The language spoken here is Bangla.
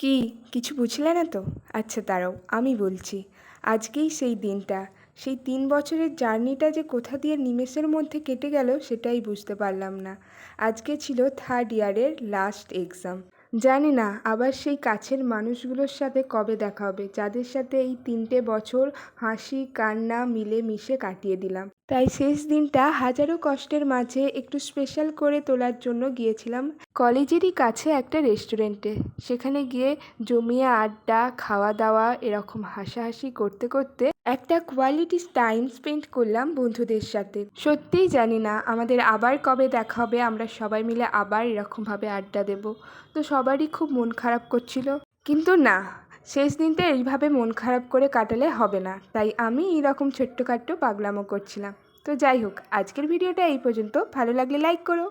কি কিছু বুঝলে না তো? আচ্ছা দাঁড়াও, আমি বলছি। আজকেই সেই দিনটা, সেই ৩ বছরের জার্নিটা যে কোথা দিয়ে নিমেষের মধ্যে কেটে গেল সেটাই বুঝতে পারলাম না। আজকে ছিল থার্ড ইয়ারের লাস্ট এক্সাম। জানি না আবার সেই কাছের মানুষগুলোর সাথে কবে দেখা হবে, যাদের সাথে এই ৩টে বছর হাসি কান্না মিলেমিশে কাটিয়ে দিলাম। তাই শেষ দিনটা হাজারো কষ্টের মাঝে একটু স্পেশাল করে তোলার জন্য গিয়েছিলাম কলেজেরই কাছে একটা রেস্টুরেন্টে। সেখানে গিয়ে জমিয়ে আড্ডা খাওয়া দাওয়া এরকম হাসাহাসি করতে করতে একটা কোয়ালিটি টাইম স্পেন্ড করলাম বন্ধুদের সাথে। সত্যিই জানি না আমাদের আবার কবে দেখা হবে, আমরা সবাই মিলে আবার এরকমভাবে আড্ডা দেব। তো সবারই খুব মন খারাপ করছিল, কিন্তু না, শেষ দিনটা এইভাবে মন খারাপ করে কাটালে হবে না, তাই আমি এইরকম ছোট্টখাট্টো পাগলামো করছিলাম। তো যাই হোক, আজকের ভিডিওটা এই পর্যন্ত। ভালো লাগলে লাইক করো।